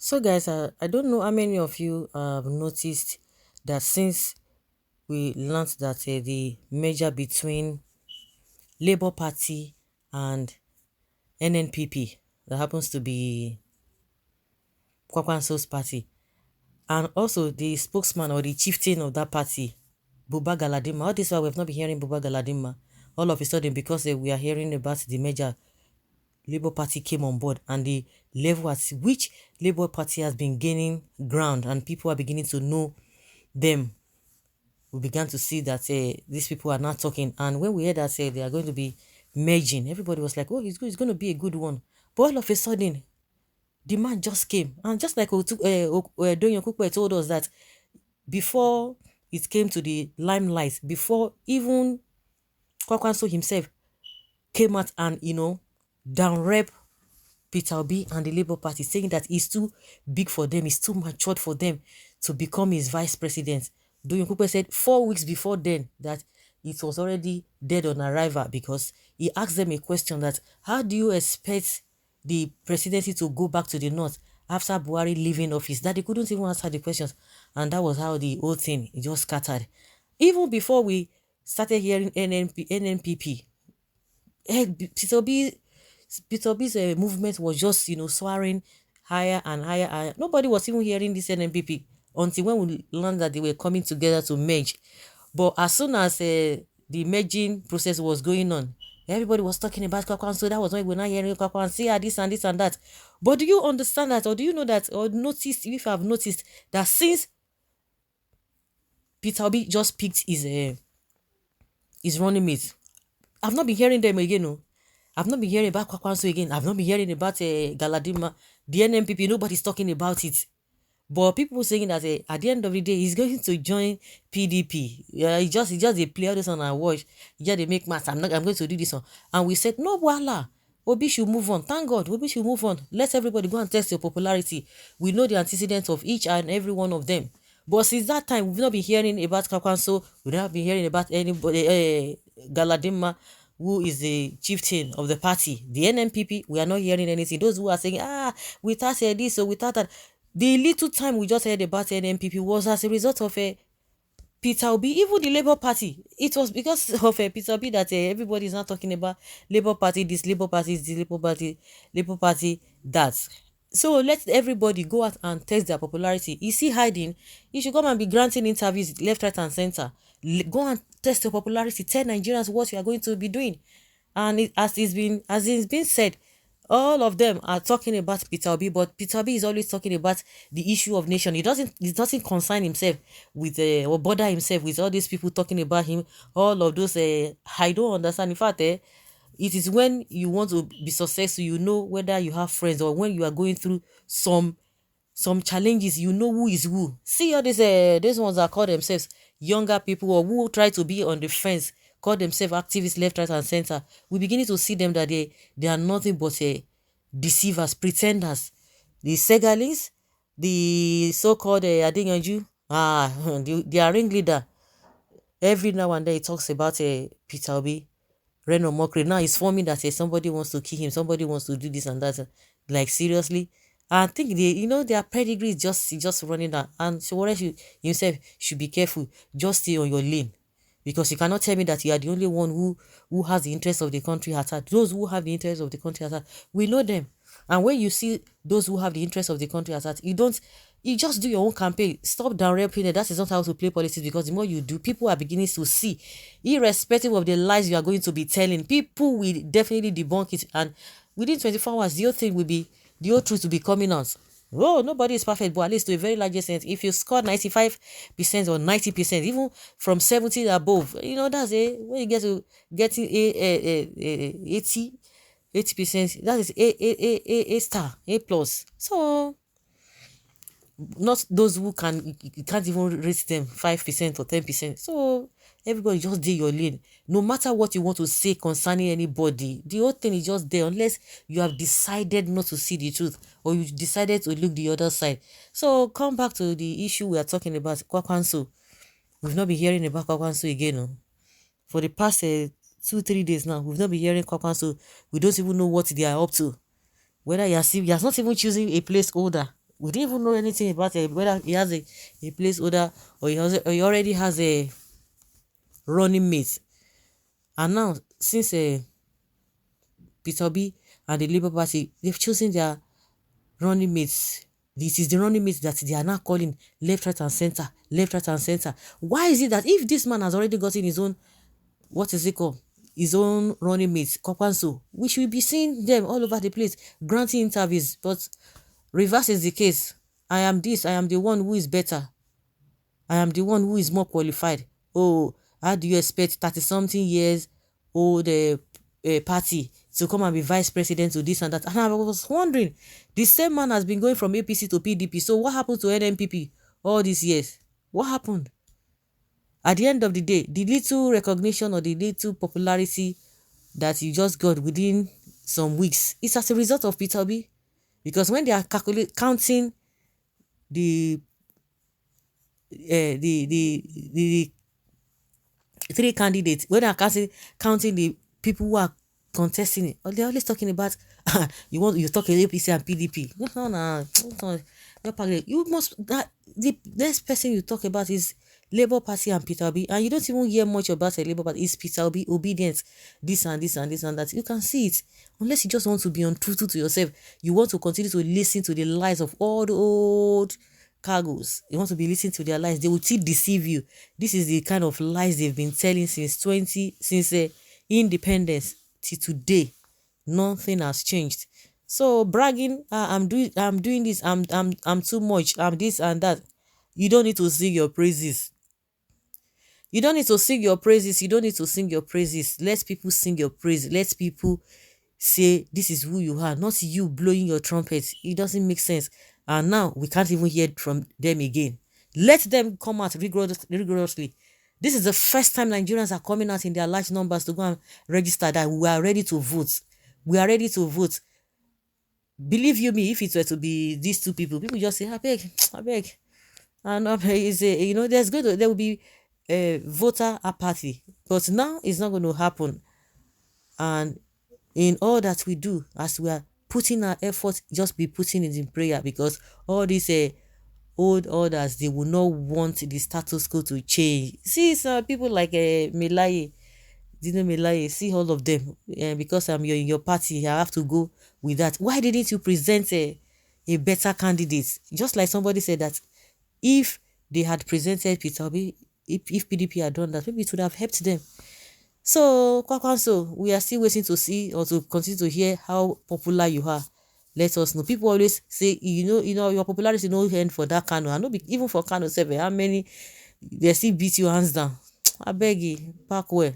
So, guys, I don't know how many of you have noticed that since we learned that the merger between Labour Party and Nnpp, that happens to be Kwakwanso's party, and also the spokesman or the chieftain of that party, Buba Galadima. All this while we have not been hearing Buba Galadima. All of a sudden, because we are hearing about the merger, Labour Party came on board, and the level at which Labour Party has been gaining ground and people are beginning to know them, we began to see that these people are not talking. And when we heard that they are going to be merging, everybody was like, oh, it's going to be a good one. But all of a sudden, the man just came. And just like Donyo Kukwe told us that before it came to the limelight, before even Kwakwanso himself came out and, down rep Peter Obi and the Labour Party, saying that it's too big for them, it's too matured for them to become his vice president. Doyin Kupe said 4 weeks before then that it was already dead on arrival, because he asked them a question that, how do you expect the presidency to go back to the north after Buhari leaving office? That they couldn't even answer the questions. And that was how the whole thing just scattered. Even before we started hearing NNPP, Peter Obi's movement was just, soaring higher and higher, and nobody was even hearing this NNPP until when we learned that they were coming together to merge. But as soon as the merging process was going on, everybody was talking about Kwakwanso. That was why we're not hearing Kwakwanso, this and this and that. But do you understand that, or do you know that, or notice, if you have noticed that since Peter Obi just picked his running mate, I've not been hearing them again. No. I've not been hearing about Kwakwanso again. I've not been hearing about Galadima. The NMPP, nobody's talking about it. But people saying that at the end of the day, he's going to join PDP. He just they play all this on and watch. Yeah, they make maths. I'm going to do this one. And we said, no, voila. Obi should move on. Thank God, Obi should move on. Let everybody go and test your popularity. We know the antecedents of each and every one of them. But since that time, we've not been hearing about Kwakwanso. We've not been hearing about anybody, Galadima, who is the chieftain of the party. The NMPP, we are not hearing anything. Those who are saying, without this or without that. The little time we just heard about NMPP was as a result of Peter Obi. Even the Labour Party, it was because of Peter Obi that everybody is not talking about Labour Party this, Labour Party this, Labour Party that. So let everybody go out and test their popularity. Is he hiding? You should come and be granting interviews left, right, and center. Go and test your popularity. Tell Nigerians what you are going to be doing. And as it's been said, all of them are talking about Peter Obi, but Peter Obi is always talking about the issue of nation. He doesn't concern himself with or bother himself with all these people talking about him. All of those I don't understand. In fact, it is when you want to be successful, you know whether you have friends, or when you are going through some challenges, you know who is who. See all these ones that call themselves younger people, or who try to be on the fence, call themselves activists left, right, and center. We're beginning to see them that they are nothing but deceivers, pretenders. The Segalins, the so-called Adinganju, their ringleader. Every now and then he talks about Peter Obi, Reno Mokri. Now he's forming that somebody wants to kill him, somebody wants to do this and that. Like, seriously? I think their pedigree is just running down. And so what you himself should be careful. Just stay on your lane. Because you cannot tell me that you are the only one who has the interest of the country at heart. Those who have the interest of the country at heart, we know them. And when you see those who have the interest of the country at heart, you just do your own campaign. Stop down-repping it. That is not how to play politics, because the more you do, people are beginning to see, irrespective of the lies you are going to be telling, people will definitely debunk it. And within 24 hours, the whole truth will be coming out. Oh, nobody is perfect, but at least to a very large extent, if you score 95% or 90%, even from 70 above, that's when you get to getting 80%, that is a star, A plus. So not those who you can't even rate them 5% or 10%. So everybody just do your lane. No matter what you want to say concerning anybody, the whole thing is just there, unless you have decided not to see the truth, or you decided to look the other side. So come back to the issue we are talking about, Kwakwanso. We've not been hearing about Kwakwanso again. No? For the past 2-3 days now, we've not been hearing Kwakwanso. We don't even know what they are up to. Whether he has not even choosing a placeholder. We didn't even know anything about whether he has a place order or he already has a running mate. And now, since Peter Obi and the Labour Party, they've chosen their running mates. This is the running mates that they are now calling left, right, and center. Left, right, and center. Why is it that if this man has already gotten his own, what is it called? His own running mates, Kwakwanso, we should be seeing them all over the place, granting interviews. But reverse is the case. I am this, I am the one who is better. I am the one who is more qualified. Oh, how do you expect 30-something years old party to come and be vice president to this and that? And I was wondering, the same man has been going from APC to PDP. So what happened to Nnpp all these years? What happened? At the end of the day, the little recognition or the little popularity that you just got within some weeks is as a result of Peter Obi. Because when they are counting the the three candidates, when they are counting the people who are contesting it, they're always talking about you talk APC and PDP. No, you must that the next person you talk about is Labour Party and Peter Obi, and you don't even hear much about a Labour Party. It's Peter Obi, obedience, this and this and this and that. You can see it. Unless you just want to be untruthful to yourself, you want to continue to listen to the lies of all the old cargoes. You want to be listening to their lies. They will still deceive you. This is the kind of lies they've been telling since independence till today. Nothing has changed. So bragging, I'm doing this, I'm too much, I'm this and that. You don't need to sing your praises. You don't need to sing your praises. You don't need to sing your praises. Let people sing your praise. Let people say this is who you are, not you blowing your trumpet. It doesn't make sense. And now we can't even hear from them again. Let them come out rigorously. This is the first time Nigerians are coming out in their large numbers to go and register that we are ready to vote. We are ready to vote. Believe you me, if it were to be these two people just say, I beg. And there will be a voter apathy. But now it's not going to happen. And in all that we do, as we are putting our effort, just be putting it in prayer, because all these old orders, they will not want the status quo to change. See some people like Melaye, see all of them, because I'm in your party, I have to go with that. Why didn't you present a better candidate? Just like somebody said that if they had presented Peter Obi, if PDP had done that, maybe it would have helped them. So, Kwakwanso, we are still waiting to see or to continue to hear how popular you are. Let us know. People always say, your popularity no end for that Kano. I know even for Kano 7, how many they still beat you hands down. I beg you, back where.